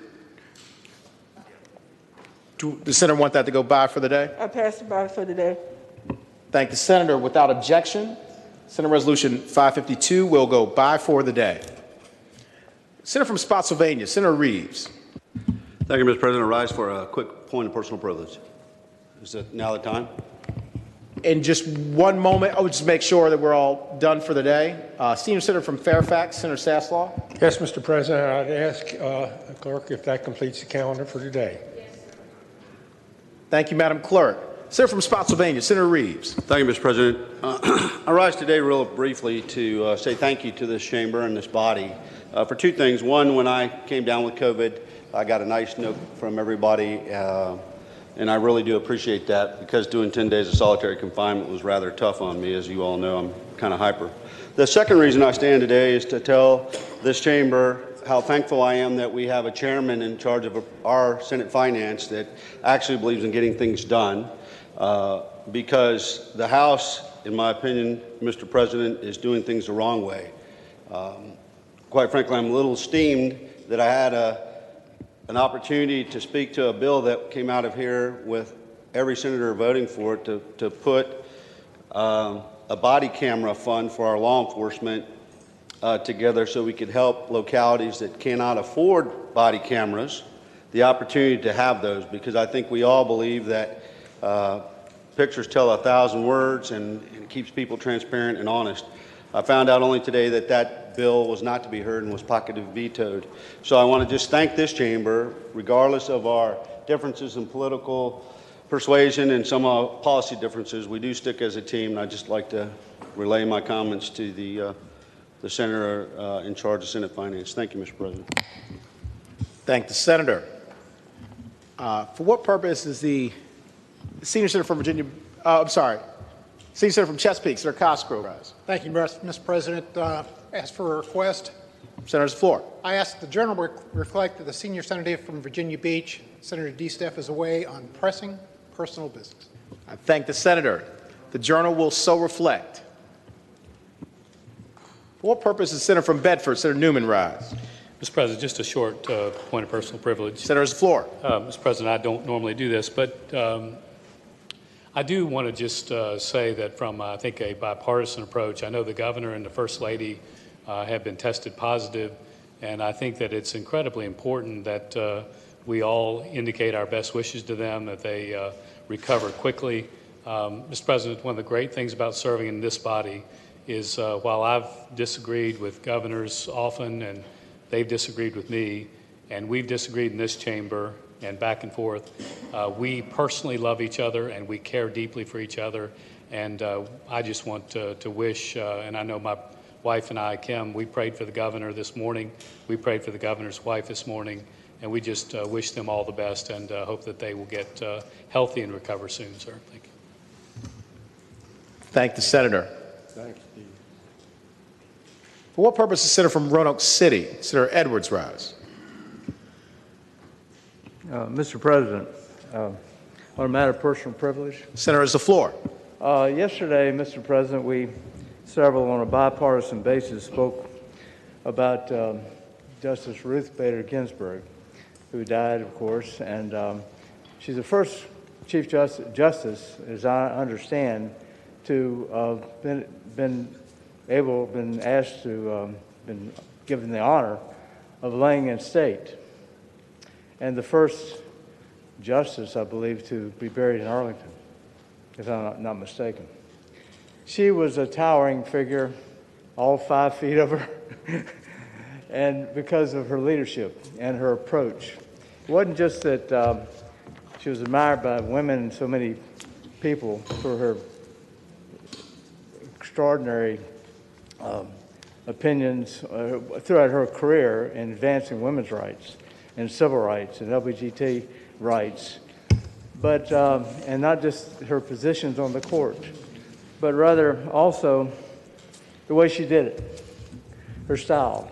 does the senator want that to go by for the day? I pass it by for the day. Thank the senator. Without objection, Senate Resolution 552 will go by for the day. Senator from Spotsylvania, Senator Reeves. Thank you, Mr. President. I rise for a quick point of personal privilege. Is it now the time? In just one moment, I would just make sure that we're all done for the day. Senior Senator from Fairfax, Senator Saslaw. Yes, Mr. President, I'd ask the clerk if that completes the calendar for today. Thank you, Madam Clerk. Senator from Spotsylvania, Senator Reeves. Thank you, Mr. President. I rise today real briefly to say thank you to this chamber and this body for two things. One, when I came down with COVID, I got a nice note from everybody, and I really do appreciate that because doing 10 days of solitary confinement was rather tough on me. As you all know, I'm kind of hyper. The second reason I stand today is to tell this chamber how thankful I am that we have a chairman in charge of our Senate Finance that actually believes in getting things done, because the House, in my opinion, Mr. President, is doing things the wrong way. Quite frankly, I'm a little steamed that I had an opportunity to speak to a bill that came out of here with every senator voting for it to put a body camera fund for our law enforcement together so we could help localities that cannot afford body cameras the opportunity to have those, because I think we all believe that pictures tell 1,000 words and it keeps people transparent and honest. I found out only today that that bill was not to be heard and was pocketed vetoed. So I want to just thank this chamber, regardless of our differences in political persuasion and some policy differences. We do stick as a team, and I'd just like to relay my comments to the senator in charge of Senate Finance. Thank you, Mr. President. Thank the senator. For what purpose is the senior senator from Virginia, senior senator from Chesapeake, Senator Cosgrove, rise? Thank you, Mr. President. Ask for a request. Senator's floor. I ask the journal reflect that the senior senator from Virginia Beach, Senator DeSteff, is away on pressing personal business. I thank the senator. The journal will so reflect. For what purpose is Senator from Bedford, Senator Newman, rise? Mr. President, just a short point of personal privilege. Senator's floor. Mr. President, I don't normally do this, but I do want to just say that from, I think, a bipartisan approach, I know the governor and the first lady have been tested positive, and I think that it's incredibly important that we all indicate our best wishes to them, that they recover quickly. Mr. President, one of the great things about serving in this body is while I've disagreed with governors often, and they've disagreed with me, and we've disagreed in this chamber and back and forth, we personally love each other and we care deeply for each other. And I just want to wish, and I know my wife and I, Kim, we prayed for the governor this morning. We prayed for the governor's wife this morning. And we just wish them all the best and hope that they will get healthy and recover soon, sir. Thank you. Thank the senator. Thank you. For what purpose is Senator from Roanoke City, Senator Edwards, rise? Mr. President, on a matter of personal privilege. Senator, is the floor. Yesterday, Mr. President, several on a bipartisan basis spoke about Justice Ruth Bader Ginsburg, who died, of course, and she's the first Chief Justice, as I understand, to been asked to been given the honor of laying in state, and the first justice, I believe, to be buried in Arlington, if I'm not mistaken. She was a towering figure, all 5 feet of her, and because of her leadership and her approach. It wasn't just that she was admired by women and so many people for her extraordinary opinions throughout her career in advancing women's rights, and civil rights and LGBT rights, but and not just her positions on the court, but rather also the way she did it, her style,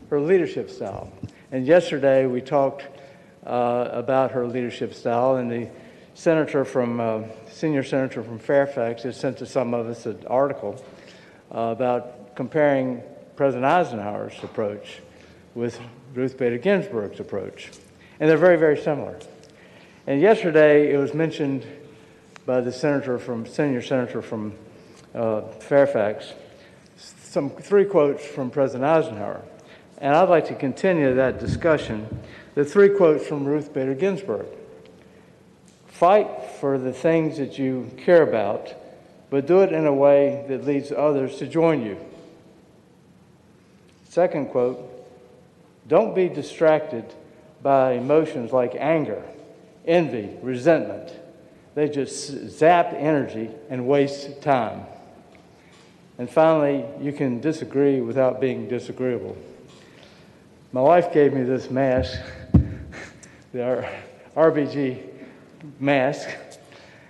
her leadership style. And yesterday we talked about her leadership style, and the senior senator from Fairfax has sent to some of us an article about comparing President Eisenhower's approach with Ruth Bader Ginsburg's approach. And they're very, very similar. And yesterday it was mentioned by the senior senator from Fairfax, three quotes from President Eisenhower. And I'd like to continue that discussion. The three quotes from Ruth Bader Ginsburg. Fight for the things that you care about, but do it in a way that leads others to join you. Second quote, don't be distracted by emotions like anger, envy, resentment. They just zap energy and waste time. And finally, you can disagree without being disagreeable. My wife gave me this mask, the RBG mask,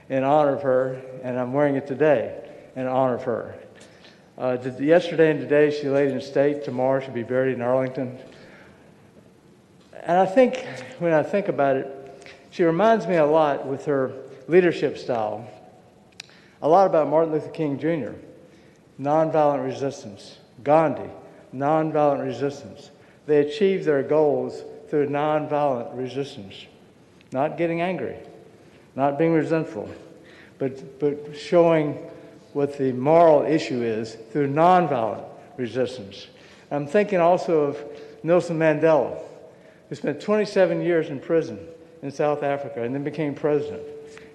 in honor of her, and I'm wearing it today in honor of her. Yesterday and today, she laid in state. Tomorrow, she'll be buried in Arlington. And I think, when I think about it, she reminds me a lot with her leadership style, a lot about Martin Luther King Jr., nonviolent resistance, Gandhi, nonviolent resistance. They achieved their goals through nonviolent resistance, not getting angry, not being resentful, but showing what the moral issue is through nonviolent resistance. I'm thinking also of Nelson Mandela, who spent 27 years in prison in South Africa and then became president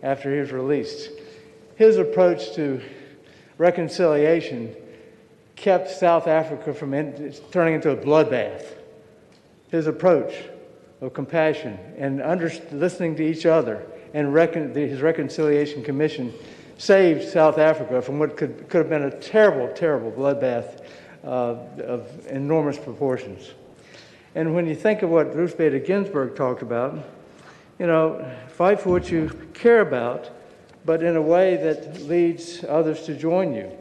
after he was released. His approach to reconciliation kept South Africa from turning into a bloodbath. His approach of compassion and listening to each other and his Reconciliation Commission saved South Africa from what could have been a terrible, terrible bloodbath of enormous proportions. And when you think of what Ruth Bader Ginsburg talked about, fight for what you care about, but in a way that leads others to join you.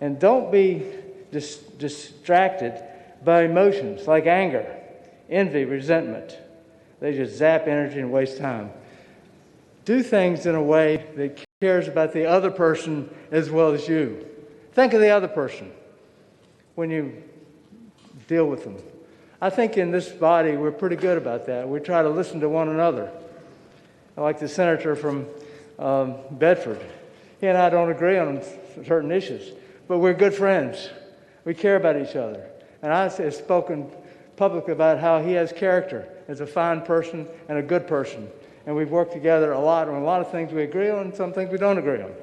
And don't be distracted by emotions like anger, envy, resentment. They just zap energy and waste time. Do things in a way that cares about the other person as well as you. Think of the other person when you deal with them. I think in this body we're pretty good about that. We try to listen to one another. Like the senator from Bedford. He and I don't agree on certain issues, but we're good friends. We care about each other. And I have spoken publicly about how he has character as a fine person and a good person. And we've worked together a lot on a lot of things we agree on and some things we don't agree on.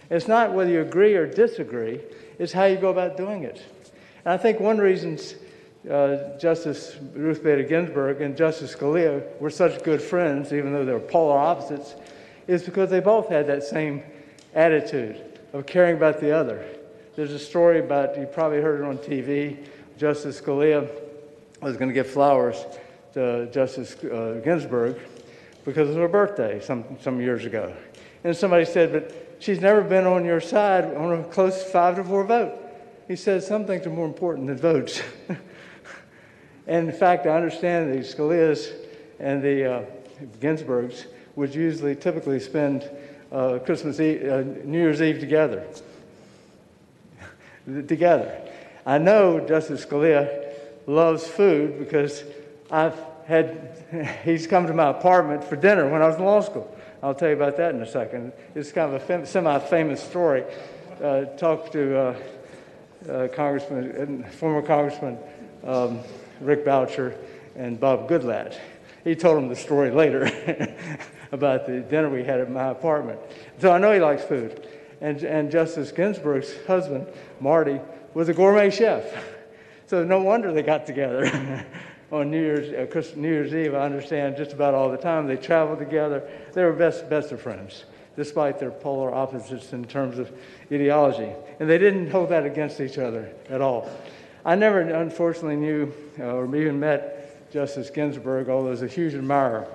It's not whether you agree or disagree, it's how you go about doing it. And I think one reason Justice Ruth Bader Ginsburg and Justice Scalia were such good friends, even though they were polar opposites, is because they both had that same attitude of caring about the other. There's a story about, you probably heard it on TV, Justice Scalia was going to give flowers to Justice Ginsburg because of her birthday some years ago. And somebody said, but she's never been on your side on a close 5-4 vote. He said, some things are more important than votes. And in fact, I understand the Scalias and the Ginsburgs would typically spend Christmas Eve, New Year's Eve together. I know Justice Scalia loves food because he's come to my apartment for dinner when I was in law school. I'll tell you about that in a second. It's kind of a semi-famous story. Talked to former Congressman Rick Boucher and Bob Goodlatte. He told him the story later about the dinner we had at my apartment. So I know he likes food. And Justice Ginsburg's husband, Marty, was a gourmet chef. So no wonder they got together on New Year's Eve. I understand just about all the time. They traveled together. They were best of friends, despite their polar opposites in terms of ideology. And they didn't hold that against each other at all. I never, unfortunately, knew or even met Justice Ginsburg, although I was a huge admirer.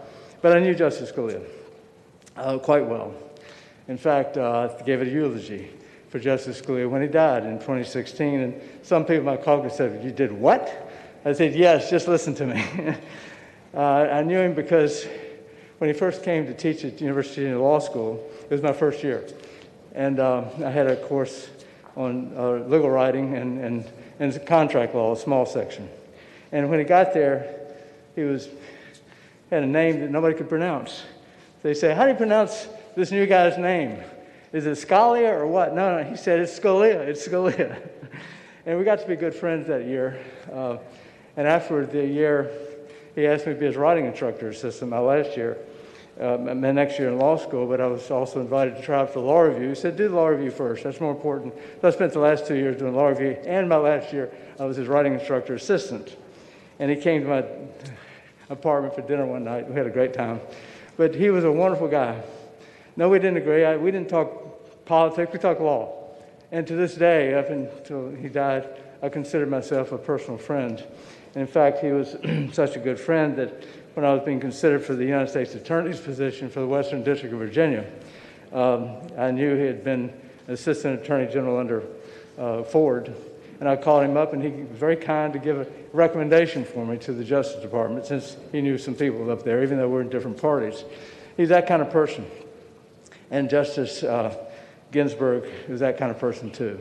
But I knew Justice Scalia quite well. In fact, I gave a eulogy for Justice Scalia when he died in 2016, and some people in my caucus said, "You did what?" I said, "Yes, just listen to me." I knew him because when he first came to teach at the University of Law School, it was my first year, and I had a course on legal writing and contract law, a small section. And when he got there, he had a name that nobody could pronounce. They say, "How do you pronounce this new guy's name? Is it Scalia or what?" No, he said, "It's Scalia, it's Scalia." And we got to be good friends that year. And after the year, he asked me to be his writing instructor assistant my last year, my next year in law school, but I was also invited to try out for law review. He said, "Do the law review first, that's more important." So I spent the last 2 years doing law review, and my last year, I was his writing instructor assistant. And he came to my apartment for dinner one night. We had a great time. But he was a wonderful guy. No, we didn't agree. We didn't talk politics. We talked law. And to this day, up until he died, I considered myself a personal friend. And in fact, he was such a good friend that when I was being considered for the United States Attorney's position for the Western District of Virginia, I knew he had been Assistant Attorney General under Ford. And I called him up, and he was very kind to give a recommendation for me to the Justice Department, since he knew some people up there, even though we're in different parties. He's that kind of person. And Justice Ginsburg is that kind of person, too.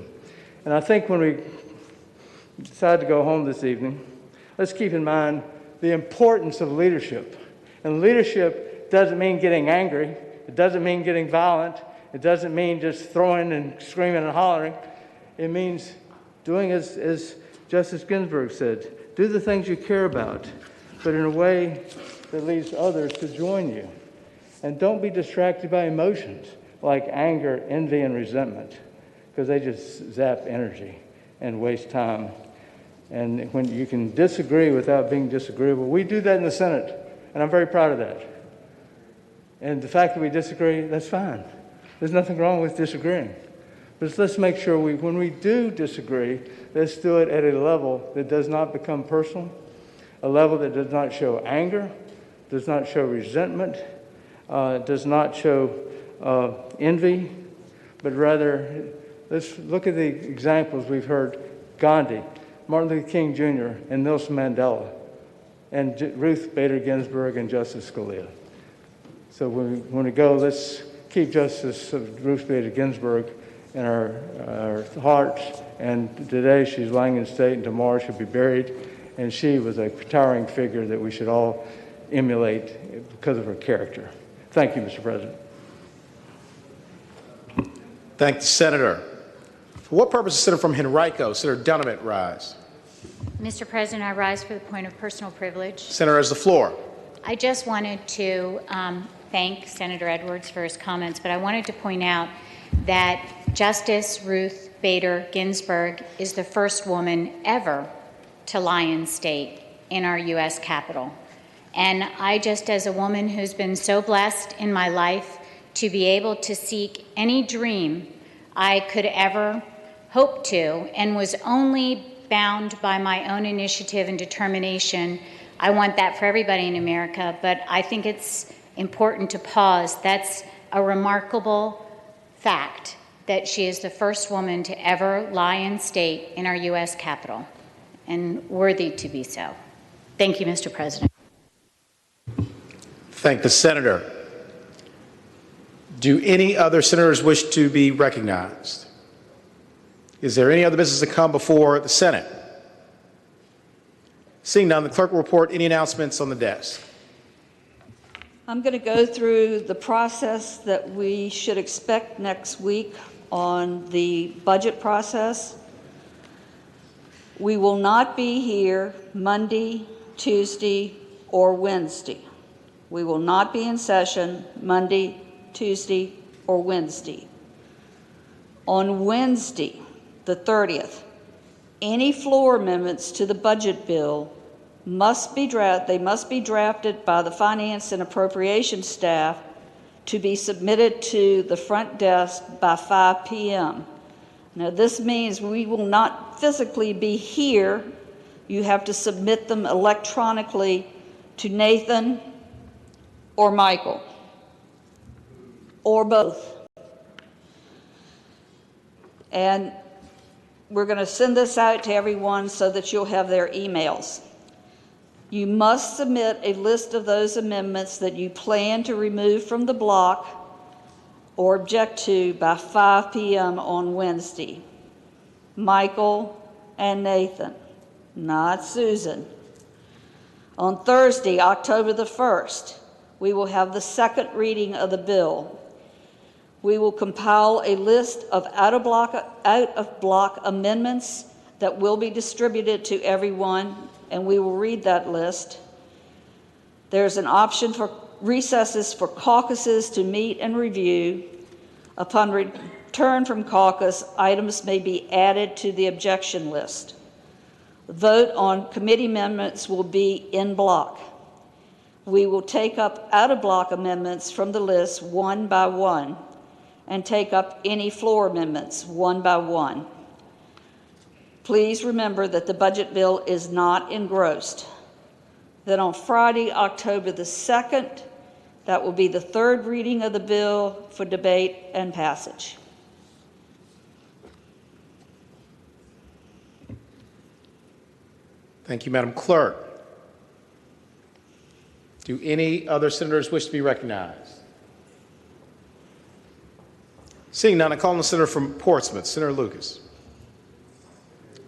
And I think when we decide to go home this evening, let's keep in mind the importance of leadership. And leadership doesn't mean getting angry. It doesn't mean getting violent. It doesn't mean just throwing and screaming and hollering. It means doing as Justice Ginsburg said, do the things you care about, but in a way that leads others to join you. And don't be distracted by emotions like anger, envy, and resentment, because they just zap energy and waste time. And when you can disagree without being disagreeable, we do that in the Senate, and I'm very proud of that. And the fact that we disagree, that's fine. There's nothing wrong with disagreeing. But let's make sure when we do disagree, let's do it at a level that does not become personal, a level that does not show anger, does not show resentment, does not show envy, but rather, let's look at the examples we've heard. Gandhi, Martin Luther King Jr., and Nelson Mandela, and Ruth Bader Ginsburg and Justice Scalia. So when we go, let's keep Justice Ruth Bader Ginsburg in our hearts. And today she's lying in state, and tomorrow she'll be buried. And she was a towering figure that we should all emulate because of her character. Thank you, Mr. President. Thank the Senator. For what purpose is Senator from Henrico, Senator Dunham, rise? Mr. President, I rise for the point of personal privilege. Senator has the floor. I just wanted to thank Senator Edwards for his comments, but I wanted to point out that Justice Ruth Bader Ginsburg is the first woman ever to lie in state in our U.S. Capitol. And I just, as a woman who's been so blessed in my life to be able to seek any dream I could ever hope to, and was only bound by my own initiative and determination, I want that for everybody in America, but I think it's important to pause. That's a remarkable fact that she is the first woman to ever lie in state in our U.S. Capitol, and worthy to be so. Thank you, Mr. President. Thank the Senator. Do any other senators wish to be recognized? Is there any other business to come before the Senate? Seeing none, the clerk will report any announcements on the desk. I'm going to go through the process that we should expect next week on the budget process. We will not be here Monday, Tuesday, or Wednesday. We will not be in session Monday, Tuesday, or Wednesday. On Wednesday, the 30th, any floor amendments to the budget bill must be drafted by the Finance and Appropriations staff to be submitted to the front desk by 5 p.m. Now, this means we will not physically be here You have to submit them electronically to Nathan or Michael, or both. And we're going to send this out to everyone so that you'll have their emails. You must submit a list of those amendments that you plan to remove from the block or object to by 5 p.m. on Wednesday. Michael and Nathan, not Susan. On Thursday, October the 1st, we will have the second reading of the bill. We will compile a list of out-of-block amendments that will be distributed to everyone, and we will read that list. There's an option for recesses for caucuses to meet and review. Upon return from caucus, items may be added to the objection list. Vote on committee amendments will be in block. We will take up out-of-block amendments from the list one by one and take up any floor amendments one by one. Please remember that the budget bill is not engrossed. Then on Friday, October the 2nd, that will be the third reading of the bill for debate and passage. Thank you, Madam Clerk. Do any other senators wish to be recognized? Seeing none, I call on the senator from Portsmouth, Senator Lucas.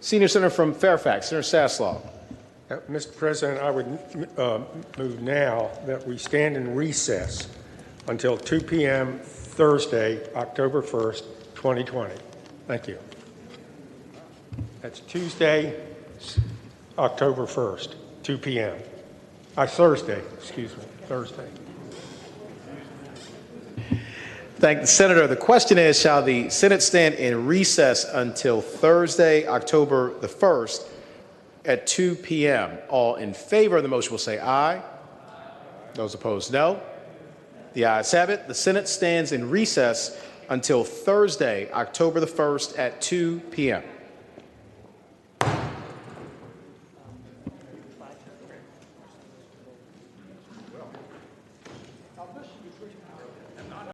Senior Senator from Fairfax, Senator Saslaw. Mr. President, I would move now that we stand in recess until 2 p.m. Thursday, October 1st, 2020. Thank you. That's Tuesday, October 1st, 2 p.m. Thursday, Thursday. Thank the senator. The question is, shall the Senate stand in recess until Thursday, October the 1st at 2 p.m.? All in favor of the motion will say aye. Those opposed, no. The ayes have it. The Senate stands in recess until Thursday, October the 1st at 2 p.m.